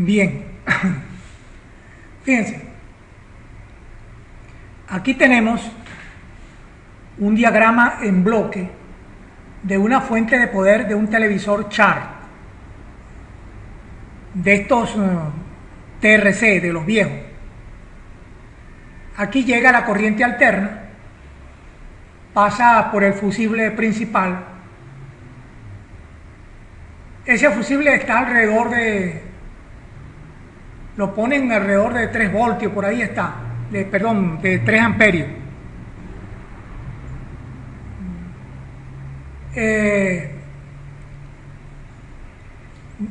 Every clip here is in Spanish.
Bien, fíjense, aquí tenemos un diagrama en bloque de una fuente de poder de un televisor Chart, de estos TRC, de los viejos. Aquí llega la corriente alterna, pasa por el fusible principal. Ese fusible está alrededor lo ponen alrededor de 3 voltios, por ahí está, de 3 amperios.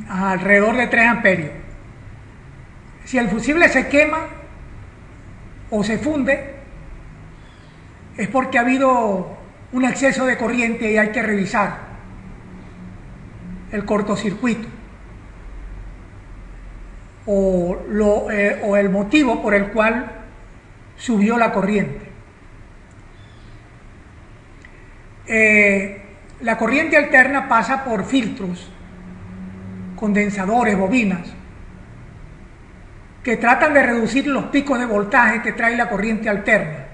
Alrededor de 3 amperios. Si el fusible se quema o se funde, es porque ha habido un exceso de corriente y hay que revisar el cortocircuito o el motivo por el cual subió la corriente. La corriente alterna pasa por filtros, condensadores, bobinas, que tratan de reducir los picos de voltaje que trae la corriente alterna.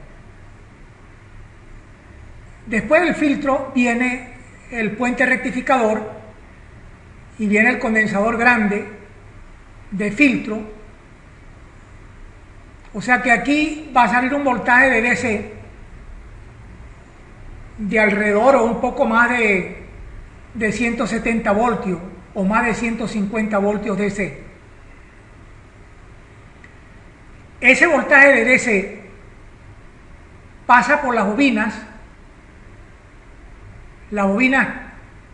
Después del filtro viene el puente rectificador y viene el condensador grande de filtro. O sea que aquí va a salir un voltaje de DC de alrededor o un poco más de 170 voltios o más de 150 voltios DC. Ese voltaje de DC pasa por las bobinas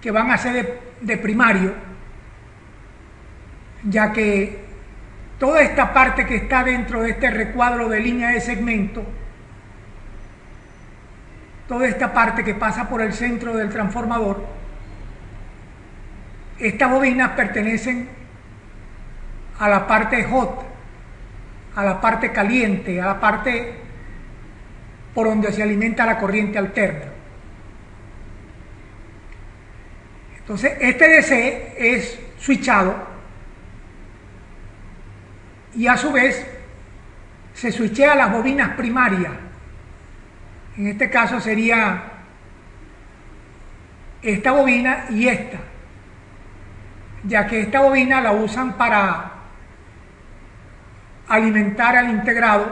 que van a ser de primario, ya que toda esta parte que está dentro de este recuadro de línea de segmento, toda esta parte que pasa por el centro del transformador, estas bobinas pertenecen a la parte hot, a la parte caliente, a la parte por donde se alimenta la corriente alterna. Entonces, este DC es switchado y a su vez se switchea las bobinas primarias. En este caso sería esta bobina y esta, ya que esta bobina la usan para alimentar al integrado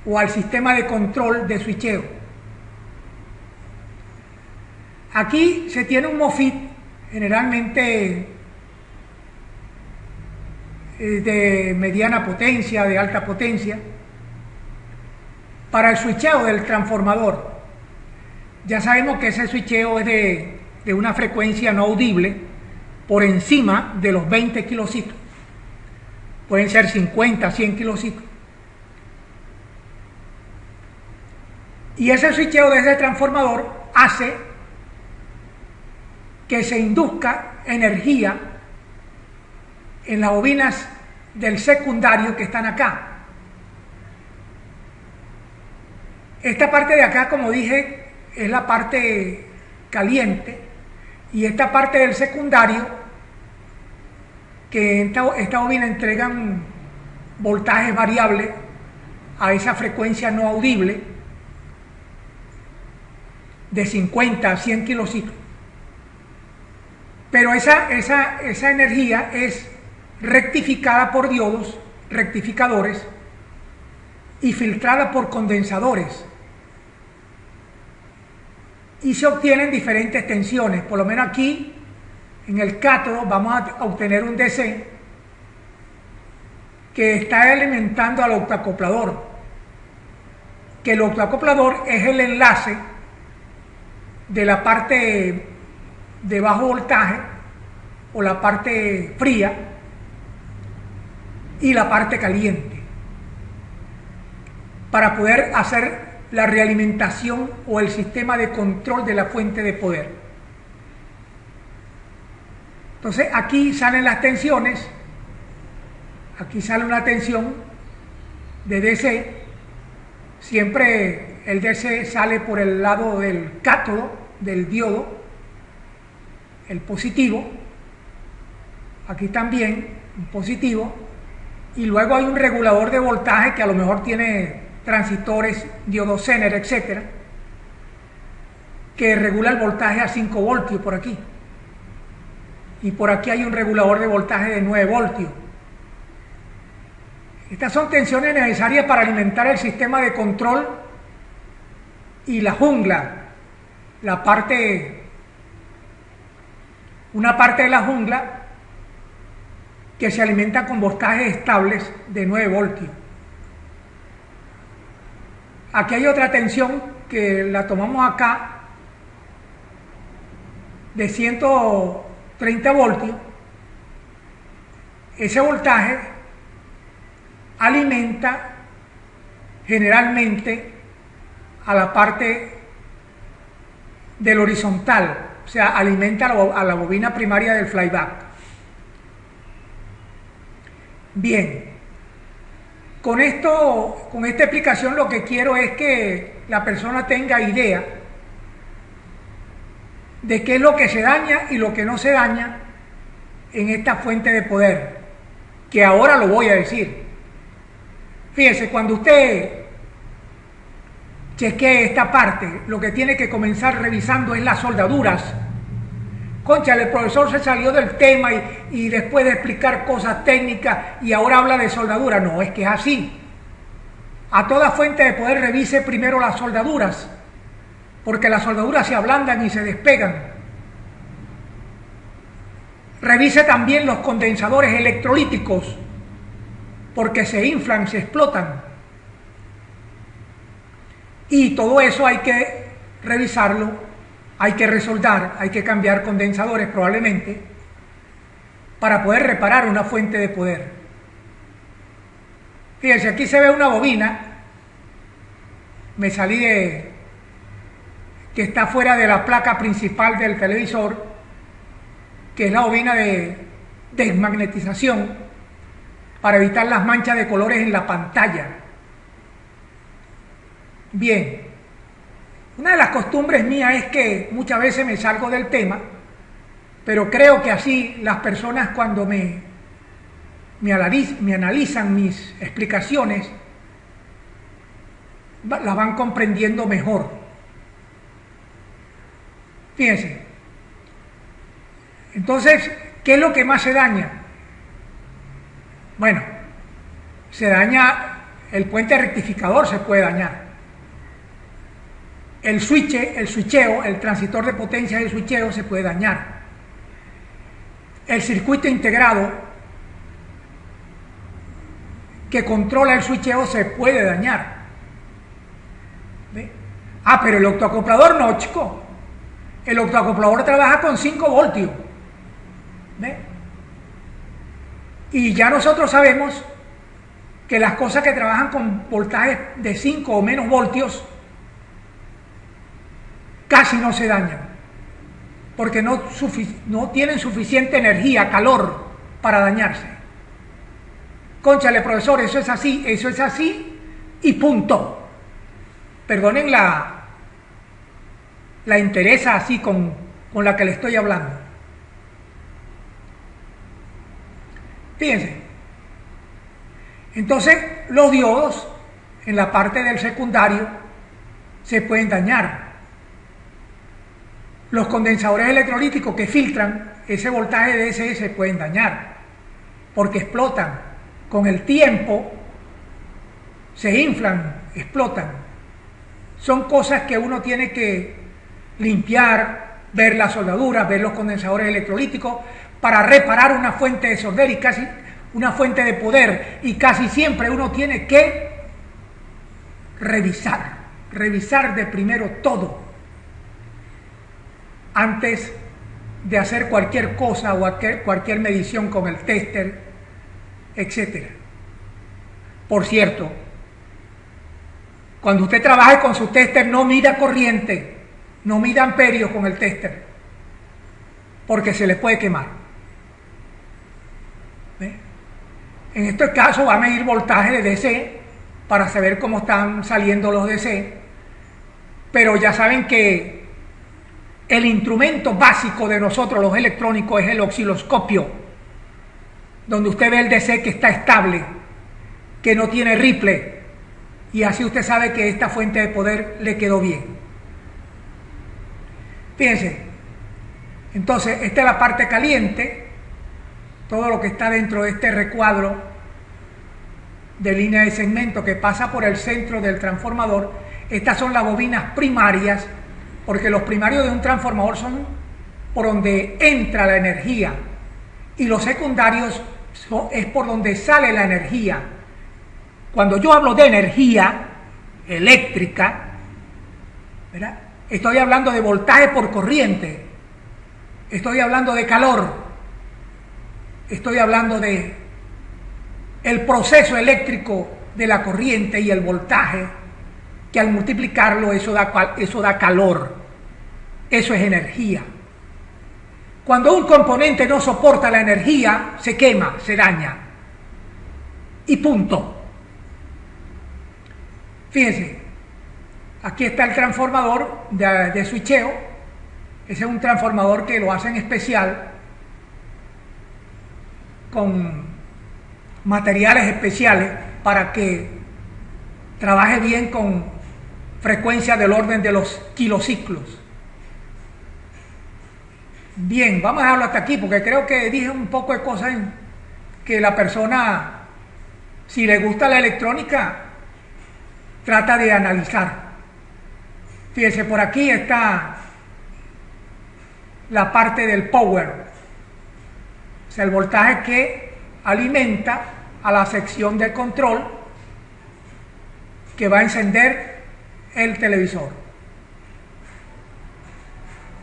o al sistema de control de switcheo. Aquí se tiene un MOSFET generalmente de mediana potencia, de alta potencia, para el switcheo del transformador. Ya sabemos que ese switcheo es de una frecuencia no audible por encima de los 20 kilociclos. Pueden ser 50, 100 kilociclos. Y ese switcheo de ese transformador hace que se induzca energía en las bobinas del secundario que están acá. Esta parte de acá, como dije, es la parte caliente, y esta parte del secundario, que esta bobina entregan voltajes variables a esa frecuencia no audible de 50 a 100 kilociclos. Pero esa energía es rectificada por diodos rectificadores y filtrada por condensadores, y se obtienen diferentes tensiones. Por lo menos aquí en el cátodo vamos a obtener un DC que está alimentando al octacoplador, que el octacoplador es el enlace de la parte de bajo voltaje o la parte fría y la parte caliente, para poder hacer la realimentación o el sistema de control de la fuente de poder. Entonces aquí salen las tensiones. Aquí sale una tensión de DC. Siempre el DC sale por el lado del cátodo del diodo, el positivo, aquí también, un positivo, y luego hay un regulador de voltaje que a lo mejor tiene transistores, diodos Zener, etcétera, que regula el voltaje a 5 voltios por aquí. Y por aquí hay un regulador de voltaje de 9 voltios. Estas son tensiones necesarias para alimentar el sistema de control y la jungla, una parte de la jungla que se alimenta con voltajes estables de 9 voltios. Aquí hay otra tensión que la tomamos acá de 130 voltios. Ese voltaje alimenta generalmente a la parte del horizontal, o sea, alimenta a la bobina primaria del flyback. Bien, con esta explicación lo que quiero es que la persona tenga idea de qué es lo que se daña y lo que no se daña en esta fuente de poder, que ahora lo voy a decir. Fíjese, cuando usted chequee esta parte, lo que tiene que comenzar revisando es las soldaduras. Cónchale, el profesor se salió del tema y después de explicar cosas técnicas y ahora habla de soldadura. No, es que es así. A toda fuente de poder revise primero las soldaduras, porque las soldaduras se ablandan y se despegan. Revise también los condensadores electrolíticos, porque se inflan, se explotan. Y todo eso hay que revisarlo. Hay que resoldar, hay que cambiar condensadores probablemente para poder reparar una fuente de poder. Fíjense, aquí se ve una bobina, me salí que está fuera de la placa principal del televisor, que es la bobina de desmagnetización para evitar las manchas de colores en la pantalla. Bien. Una de las costumbres mías es que muchas veces me salgo del tema, pero creo que así las personas cuando me analizan mis explicaciones, las van comprendiendo mejor. Fíjense. Entonces, ¿qué es lo que más se daña? Bueno, se daña el puente rectificador, se puede dañar. El switcheo, el transistor de potencia del switcheo se puede dañar. El circuito integrado que controla el switcheo se puede dañar. ¿Ve? Ah, pero el octoacoplador no, chico. El octoacoplador trabaja con 5 voltios. ¿Ve? Y ya nosotros sabemos que las cosas que trabajan con voltajes de 5 o menos voltios casi no se dañan, porque no tienen suficiente energía, calor para dañarse. Cónchale, profesor, eso es así y punto. Perdonen la interesa así con la que le estoy hablando. Fíjense. Entonces, los diodos en la parte del secundario se pueden dañar. Los condensadores electrolíticos que filtran ese voltaje de DC se pueden dañar porque explotan. Con el tiempo se inflan, explotan. Son cosas que uno tiene que limpiar, ver las soldaduras, ver los condensadores electrolíticos para reparar una fuente de solder y casi una fuente de poder. Y casi siempre uno tiene que revisar de primero todo antes de hacer cualquier cosa o cualquier medición con el tester, etc. Por cierto, cuando usted trabaje con su tester, no mida corriente, no mida amperios con el tester, porque se le puede quemar. ¿Ve? En este caso va a medir voltaje de DC para saber cómo están saliendo los DC, pero ya saben que el instrumento básico de nosotros los electrónicos es el osciloscopio. donde usted ve el DC que está estable, que no tiene ripple, y así usted sabe que esta fuente de poder le quedó bien. Fíjense, entonces esta es la parte caliente, todo lo que está dentro de este recuadro de línea de segmento que pasa por el centro del transformador. Estas son las bobinas primarias, porque los primarios de un transformador son por donde entra la energía y los secundarios es por donde sale la energía. Cuando yo hablo de energía eléctrica, ¿verdad?, estoy hablando de voltaje por corriente, estoy hablando de calor, estoy hablando de el proceso eléctrico de la corriente y el voltaje, que al multiplicarlo eso da calor, eso es energía. Cuando un componente no soporta la energía, se quema, se daña. Y punto. Fíjense, aquí está el transformador de switcheo. Ese es un transformador que lo hacen especial, con materiales especiales para que trabaje bien con frecuencia del orden de los kilociclos. Bien, vamos a dejarlo hasta aquí porque creo que dije un poco de cosas que la persona, si le gusta la electrónica, trata de analizar. Fíjense, por aquí está la parte del power, o sea, el voltaje que alimenta a la sección de control que va a encender el televisor.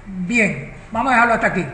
Bien, vamos a dejarlo hasta aquí.